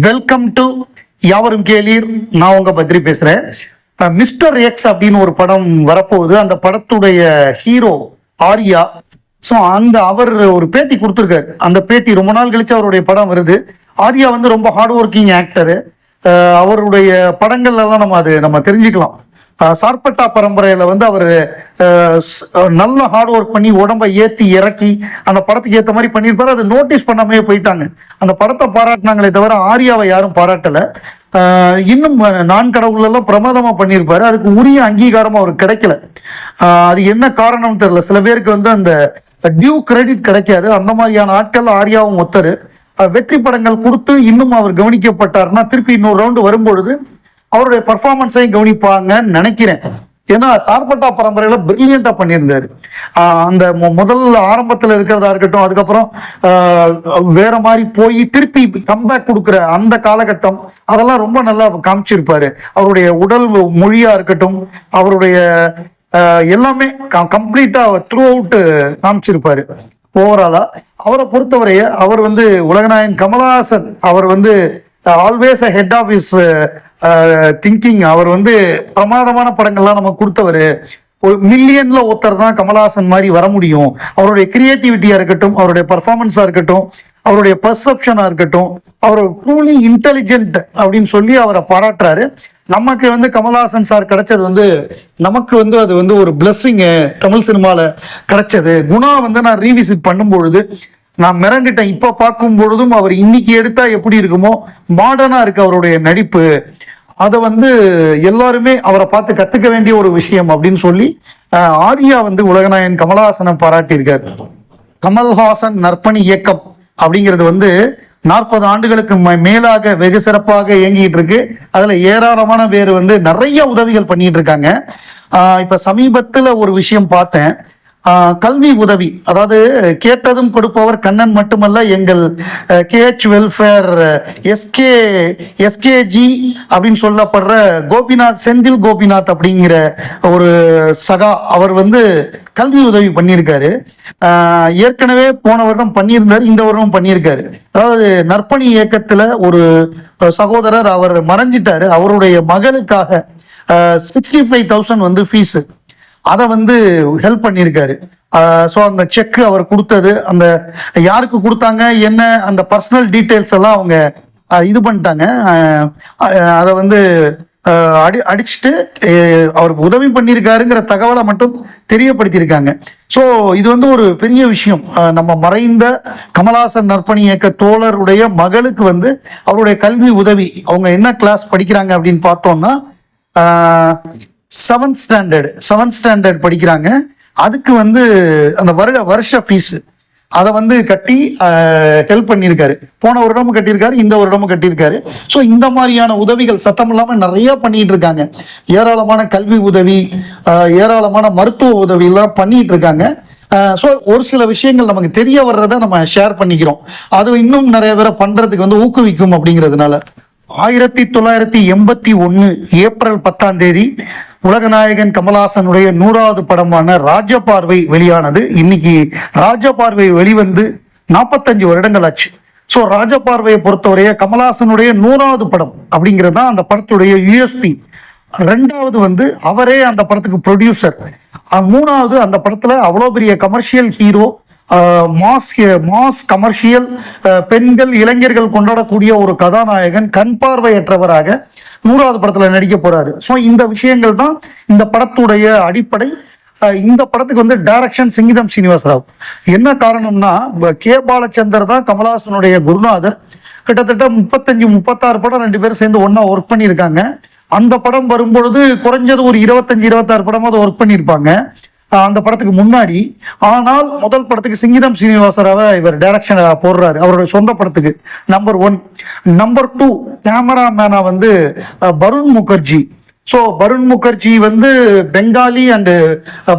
Welcome to யாவரும் கேளீர். நான் உங்க பத்ரி பேசுறேன். மிஸ்டர் எக்ஸ் அப்படின்னு ஒரு படம் வரப்போகுது. அந்த படத்துடைய ஹீரோ ஆர்யா. ஸோ அவர் ஒரு பேட்டி கொடுத்துருக்காரு. அந்த பேட்டி ரொம்ப நாள் கழிச்சு அவருடைய படம் வருது. ஆர்யா வந்து ரொம்ப ஹார்ட் ஒர்க்கிங் ஆக்டரு. அவருடைய படங்கள்லாம் நம்ம தெரிஞ்சுக்கலாம். சார்பட்டா பரம்பரையில வந்து அவர் நல்ல ஹார்ட் ஒர்க் பண்ணி உடம்பை ஏற்றி இறக்கி அந்த படத்துக்கு ஏற்ற மாதிரி பண்ணியிருப்பாரு. அது நோட்டீஸ் பண்ணாமே போயிட்டாங்க. அந்த படத்தை பாராட்டினாங்களே தவிர ஆர்யாவை யாரும் பாராட்டலை. இன்னும் நான் கடவுளெல்லாம் பிரமாதமாக பண்ணியிருப்பாரு. அதுக்கு உரிய அங்கீகாரம் அவருக்கு கிடைக்கல. அது என்ன காரணம்னு தெரியல. சில பேருக்கு வந்து அந்த டியூ கிரெடிட் கிடைக்காது. அந்த மாதிரியான ஆட்கள் ஆர்யாவும் ஒத்தரு. வெற்றி படங்கள் கொடுத்து இன்னும் அவர் கவனிக்கப்பட்டார்னா திருப்பி இன்னொரு ரவுண்டு வரும்பொழுது அவருடைய பர்ஃபார்மன்ஸையும் கவனிப்பாங்கன்னு நினைக்கிறேன். ஏன்னா சார்பட்டா பரம்பரையில பிரில்லியண்டா பண்ணியிருந்தாரு. அந்த முதல் ஆரம்பத்தில் இருக்கிறதா இருக்கட்டும், அதுக்கப்புறம் வேற மாதிரி போய் திருப்பி கம்பேக் கொடுக்குற அந்த காலகட்டம் அதெல்லாம் ரொம்ப நல்லா காமிச்சிருப்பாரு. அவருடைய உடல் மொழியா இருக்கட்டும், அவருடைய எல்லாமே கம்ப்ளீட்டா த்ரூ அவுட் காமிச்சிருப்பாரு. ஓவராலா அவரை பொறுத்தவரைய அவர் வந்து உலகநாயகன் கமலஹாசன் அவர் வந்து always head of is thinking. அவர் வந்து பிரமாதமான படங்கள்லாம் நம்ம கொடுத்தவர். ஒரு மில்லியன்ல ஒருத்தர் தான் கமலஹாசன் மாதிரி வர முடியும். அவருடைய கிரியேட்டிவிட்டியா இருக்கட்டும், அவருடைய பர்ஃபார்மன்ஸா இருக்கட்டும், அவருடைய பர்செப்ஷனா இருக்கட்டும், அவர் ட்ரூலி இன்டெலிஜென்ட் அப்படின்னு சொல்லி அவரை பாராட்டுறாரு. நமக்கு வந்து கமலஹாசன் சார் கிடைச்சது வந்து நமக்கு வந்து அது வந்து ஒரு பிளஸ்ஸிங்கு தமிழ் சினிமாவில் கிடைச்சது. குணா வந்து நான் ரீவிசிட் பண்ணும்பொழுது நான் மிரண்டுட்டேன். இப்போ பார்க்கும் பொழுதும் அவர் இன்னைக்கு எடுத்தா எப்படி இருக்குமோ மாடர்னா இருக்கு அவருடைய நடிப்பு. அதை வந்து எல்லாருமே அவரை பார்த்து கத்துக்க வேண்டிய ஒரு விஷயம் அப்படின்னு சொல்லி ஆர்யா வந்து உலகநாயகன் கமலஹாசனை பாராட்டியிருக்காரு. கமல்ஹாசன் நற்பணி இயக்கம் அப்படிங்கிறது வந்து 40 ஆண்டுகளுக்கு மேலாக வெகு சிறப்பாக இயங்கிட்டு இருக்கு. அதுல ஏராளமான பேர் வந்து நிறைய உதவிகள் பண்ணிட்டு இருக்காங்க. இப்ப சமீபத்துல ஒரு விஷயம் பார்த்தேன். கல்வி உதவி, அதாவது கேட்டதும் கொடுப்பவர் கண்ணன் மட்டுமல்ல, எங்கள் கேஹெச் வெல்ஃபேர் எஸ்கேஜி அப்படின்னு சொல்லப்படுற கோபிநாத், செந்தில் கோபிநாத் அப்படிங்கிற ஒரு சகா, அவர் வந்து கல்வி உதவி பண்ணியிருக்காரு. ஏற்கனவே போன வருடம் பண்ணியிருந்தாரு, இந்த வருடம் பண்ணியிருக்காரு. அதாவது நற்பணி இயக்கத்துல ஒரு சகோதரர் அவர் மறைஞ்சிட்டாரு. அவருடைய மகளுக்காக 65,000 வந்து ஃபீஸு, அதை வந்து ஹெல்ப் பண்ணியிருக்காரு. ஸோ அந்த செக்கு அவர் கொடுத்தது, அந்த யாருக்கு கொடுத்தாங்க என்ன அந்த பர்சனல் டீட்டெயில்ஸ் எல்லாம் அவங்க இது பண்ணிட்டாங்க. அதை வந்து அடிச்சுட்டு அவருக்கு உதவி பண்ணியிருக்காருங்கிற தகவலை மட்டும் தெரியப்படுத்தியிருக்காங்க. ஸோ இது வந்து ஒரு பெரிய விஷயம். நம்ம மறைந்த கமலஹாசன் நற்பணி இயக்க தோழருடைய மகளுக்கு வந்து அவருடைய கல்வி உதவி, அவங்க என்ன கிளாஸ் படிக்கிறாங்க அப்படின்னு பார்த்தோம்னா செவன்த் ஸ்டாண்டர்ட் படிக்கிறாங்க. அதுக்கு வந்து அந்த வருஷ ஃபீஸ் அதை வந்து கட்டி ஹெல்ப் பண்ணியிருக்காரு. போன வருடமும் கட்டியிருக்காரு, இந்த வருடமும் கட்டியிருக்காரு. ஸோ இந்த மாதிரியான உதவிகள் சத்தம் இல்லாமல் நிறைய பண்ணிட்டு இருக்காங்க. ஏராளமான கல்வி உதவி, ஏராளமான மருத்துவ உதவி எல்லாம் பண்ணிட்டு இருக்காங்க. ஸோ ஒரு சில விஷயங்கள் நமக்கு தெரிய வர்றதை நம்ம ஷேர் பண்ணிக்கிறோம். அது இன்னும் நிறைய பேரை பண்றதுக்கு வந்து ஊக்குவிக்கும் அப்படிங்கிறதுனால 1981 ஏப்ரல் 10 உலகநாயகன் கமலஹாசனுடைய 100வது படமான ராஜபார்வை வெளியானது. இன்னைக்கு ராஜபார்வை வெளிவந்து 45 வருடங்கள் ஆச்சு. ஸோ ராஜபார்வையை பொறுத்தவரைய கமலஹாசனுடைய 100வது படம் அப்படிங்கிறது தான் அந்த படத்துடைய யூஎஸ்பி. 2வது வந்து அவரே அந்த படத்துக்கு ப்ரொடியூசர். 3வது அந்த படத்துல அவ்வளோ பெரிய கமர்ஷியல் ஹீரோ, மாஸ் கமர்ஷியல், பெண்கள் இளைஞர்கள் கொண்டாடக்கூடிய ஒரு கதாநாயகன் கண் பார்வையற்றவராக 100வது படத்துல நடிக்க போறாரு. ஸோ இந்த விஷயங்கள் தான் இந்த படத்துடைய அடிப்படை. இந்த படத்துக்கு வந்து டைரக்ஷன் சிங்கிதம் சீனிவாசராவ். என்ன காரணம்னா கே பாலச்சந்தர் தான் கமலஹாசனுடைய குருநாதர். கிட்டத்தட்ட 35-36 படம் 2 பேரும் சேர்ந்து ஒன்னா ஒர்க் பண்ணியிருக்காங்க. அந்த படம் வரும்பொழுது குறைஞ்சது ஒரு 25-26 படமாவது ஒர்க் பண்ணியிருப்பாங்க அந்த படத்துக்கு முன்னாடி. ஆனால் முதல் படத்துக்கு சிங்கிதம் சீனிவாசராவை இவர் டைரக்ஷன் போடுறாரு, அவருடைய சொந்த படத்துக்கு. நம்பர் 1. நம்பர் 2 கேமராமேனா வந்து பருண் முகர்ஜி. ஸோ பருண் முகர்ஜி வந்து பெங்காலி அண்டு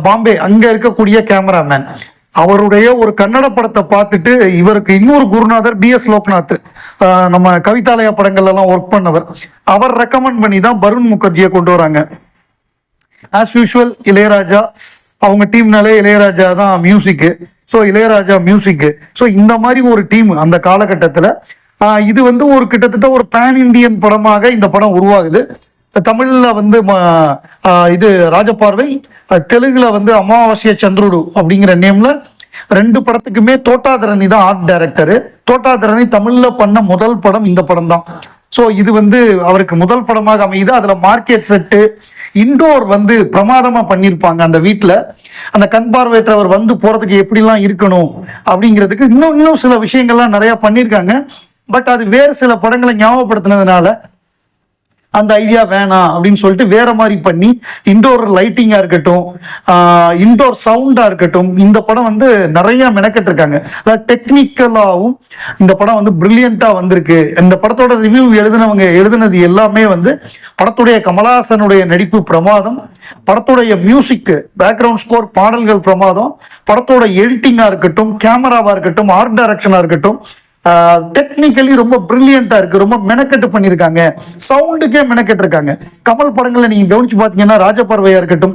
பாம்பே அங்க இருக்கக்கூடிய கேமராமேன். அவருடைய ஒரு கன்னட படத்தை பார்த்துட்டு இவருக்கு இன்னொரு குருநாதர் BS லோக்நாத், நம்ம கவிதாலயா படங்கள்ல எல்லாம் ஒர்க் பண்ணவர், அவர் ரெக்கமெண்ட் பண்ணி தான் பருண் முகர்ஜியை கொண்டு வராங்க. ஆஸ் யூஷுவல் இளையராஜா அவங்க டீம்னாலே இளையராஜா தான் மியூசிக்கு. ஸோ இளையராஜா மியூசிக்கு. ஸோ இந்த மாதிரி ஒரு டீம் அந்த காலகட்டத்தில் இது வந்து ஒரு கிட்டத்தட்ட ஒரு பேன் இண்டியன் படமாக இந்த படம் உருவாகுது. தமிழ்ல வந்து இது ராஜபார்வை, தெலுங்குல வந்து அமாவாசைய சந்திரடு அப்படிங்கிற நேம்ல 2 படத்துக்குமே தோட்டாதரணி தான் ஆர்ட் டைரக்டரு. தோட்டாதரணி தமிழ்ல பண்ண முதல் படம் இந்த படம் தான். ஸோ இது வந்து அவருக்கு முதல் படமாக அமையுது. அதுல மார்க்கெட் செட்டு, இண்டோர் வந்து பிரமாதமா பண்ணியிருப்பாங்க. அந்த வீட்டில் அந்த கண் பார்வையற்றவர் வந்து போறதுக்கு எப்படிலாம் இருக்கணும் அப்படிங்கிறதுக்கு இன்னும் சில விஷயங்கள்லாம் நிறைய பண்ணியிருக்காங்க. பட் அது வேறு சில படங்களை ஞாபகப்படுத்தினதுனால அந்த ஐடியா வேணாம் அப்படின்னு சொல்லிட்டு வேற மாதிரி பண்ணி, இண்டோர் லைட்டிங்கா இருக்கட்டும், இண்டோர் சவுண்டா இருக்கட்டும், இந்த படம் வந்து நிறைய மெனக்கெட்டு இருக்காங்க. அதாவது டெக்னிக்கலாகவும் இந்த படம் வந்து பிரில்லியண்டா வந்திருக்கு. இந்த படத்தோட ரிவ்யூ எழுதினது எல்லாமே வந்து படத்துடைய கமலஹாசனுடைய நடிப்பு பிரமாதம், படத்துடைய மியூசிக் பேக்ரவுண்ட் ஸ்கோர் பாடல்கள் பிரமாதம், படத்தோட எடிட்டிங்கா இருக்கட்டும், கேமராவா இருக்கட்டும், ஆர்ட் டைரக்ஷனா இருக்கட்டும், டெக்னிக்கலி ரொம்ப பிரில்லியண்டா இருக்கு. ரொம்ப மெனக்கெட்டு பண்ணிருக்காங்க. சவுண்டுக்கே மெனக்கெட்டு இருக்காங்க. கமல் படங்களை நீங்க கவனிச்சு பாத்தீங்கன்னா ராஜபர்வையா இருக்கட்டும்,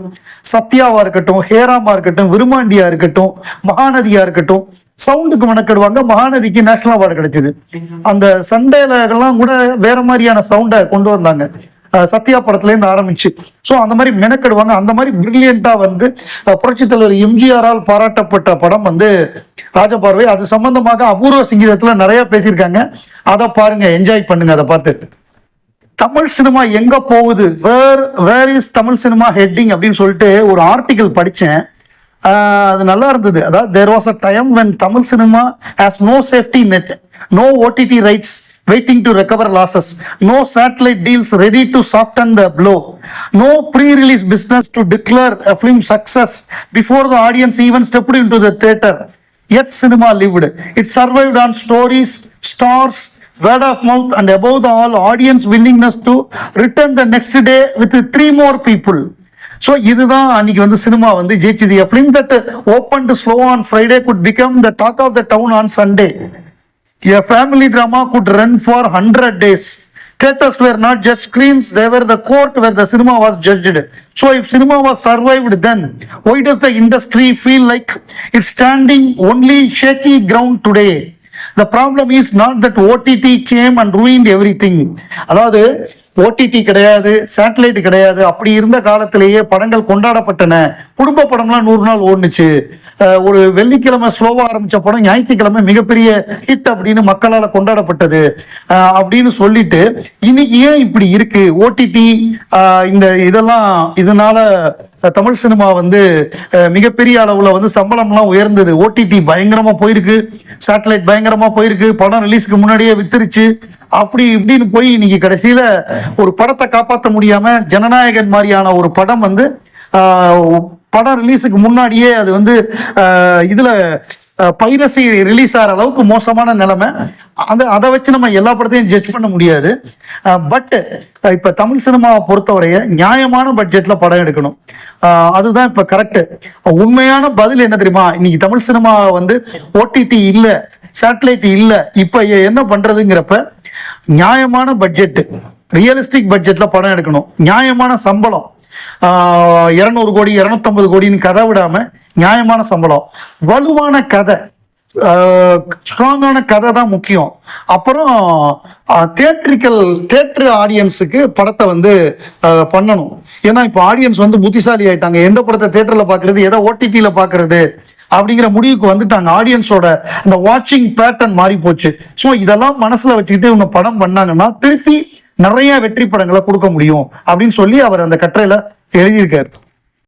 சத்யாவா இருக்கட்டும், ஹேராமா இருக்கட்டும், விருமாண்டியா இருக்கட்டும், மகாநதியா இருக்கட்டும், சவுண்டுக்கு மெனக்கெடுவாங்க. மகாநதிக்கு நேஷனல் அவார்டு கிடைச்சது. அந்த சண்டேல எல்லாம் கூட வேற மாதிரியான சவுண்டை கொண்டு வந்தாங்க, சத்யா படத்துல இருந்து ஆரம்பிச்சு. ஸோ அந்த மாதிரி மெனக்கெடுவாங்க. அந்த மாதிரி பிரில்லியண்டா வந்து புரட்சி தலைவர் எம்ஜிஆரால் பாராட்டப்பட்ட படம் வந்து ராஜபார்வை. அது சம்பந்தமாக அபூர்வ சிங்கீதத்துல நிறைய பேசியிருக்காங்க. அதை பாருங்க, என்ஜாய் பண்ணுங்க. அதை பார்த்து தமிழ் சினிமா எங்க போகுது, where is Tamil cinema heading அப்படின்னு சொல்லிட்டு ஒரு ஆர்டிகிள் படிச்சேன். அது நல்லா இருந்தது. அதாவது there was a time when Tamil cinema has no safety net, no OTT rights waiting to recover losses, no satellite deals ready to soften the blow, no pre-release business to declare a film success before the audience even stepped into the theater. Yet cinema lived. It survived on stories, stars, word of mouth, and above all, audience willingness to return the next day with 3 more people. So இதுதான் அன்னைக்கு வந்து cinema வந்து ஜெயிச்சது. A film that opened slow on Friday could become the talk of the town on Sunday. A family drama could run for 100 days. Theaters were not just screens, they were the court where the cinema was judged. So if cinema was survived then, why does the industry feel like it's standing only shaky ground today? The problem is not that OTT came and ruined everything. அதாவது OTT கிடையாது, satellite கிடையாது, அப்படி இருந்த காலத்திலேயே படங்கள் கொண்டாடப்பட்டன. குடும்ப படம்லாம் 100 நாள் ஓடுனுச்சு. ஒரு வெள்ளிக்கிழமை ஸ்லோவா ஆரம்பிச்ச படம் ஞாயிற்றுக்கிழமை மிகப்பெரிய ஹிட் அப்படின்னு மக்களால் கொண்டாடப்பட்டது அப்படின்னு சொல்லிட்டு, இன்னைக்கு ஏன் இப்படி இருக்கு ஓடிடி இந்த இதனால தமிழ் சினிமா வந்து மிகப்பெரிய அளவுல வந்து சம்பளம்லாம் உயர்ந்தது. ஓடிடி பயங்கரமா போயிருக்கு, சேட்டலைட் பயங்கரமா போயிருக்கு, படம் ரிலீஸ்க்கு முன்னாடியே வித்துருச்சு, அப்படி இப்படின்னு போய் இன்னைக்கு கடைசியில ஒரு படத்தை காப்பாற்ற முடியாம ஜனநாயகன் மாதிரியான ஒரு படம் வந்து படம் ரிலீஸுக்கு முன்னாடியே அது வந்து இதுல பைரசி ரிலீஸ் ஆகிற அளவுக்கு மோசமான நிலைமை. அதை வச்சு நம்ம எல்லா படத்தையும் ஜட்ஜ் பண்ண முடியாது. பட் இப்ப தமிழ் சினிமாவை பொறுத்தவரைய நியாயமான பட்ஜெட்ல படம் எடுக்கணும், அதுதான் இப்ப கரெக்ட். உண்மையான பதில் என்ன தெரியுமா, இன்னைக்கு தமிழ் சினிமா வந்து ஓடிடி இல்ல, சேட்டலைட் இல்ல, இப்ப என்ன பண்றதுங்கிறப்ப நியாயமான பட்ஜெட், ரியலிஸ்டிக் பட்ஜெட்ல படம் எடுக்கணும். நியாயமான சம்பளம், 200 கோடி 250 கோடின்னு கதை விடாம நியாயமான சம்பளம், வலுவான கதை, ஸ்ட்ராங்கான கதை தான் முக்கியம். அப்புறம் தியேட்டர் ஆடியன்ஸுக்கு படத்தை வந்து பண்ணணும். ஏன்னா இப்போ ஆடியன்ஸ் வந்து புத்திசாலி ஆயிட்டாங்க. எந்த படத்தை தியேட்டர்ல பாக்குறது, எதை ஓடிடியில பாக்குறது அப்படிங்கிற முடிவுக்கு வந்துட்டாங்க. ஆடியன்ஸோட அந்த வாட்சிங் பேட்டர்ன் மாறி போச்சு. ஸோ இதெல்லாம் மனசுல வச்சுக்கிட்டு இவங்க படம் பண்ணாங்கன்னா திருப்பி நிறைய வெற்றி படங்களை கொடுக்க முடியும் அப்படின்னு சொல்லி அவர் அந்த கட்டுரையில எழுதியிருக்காரு.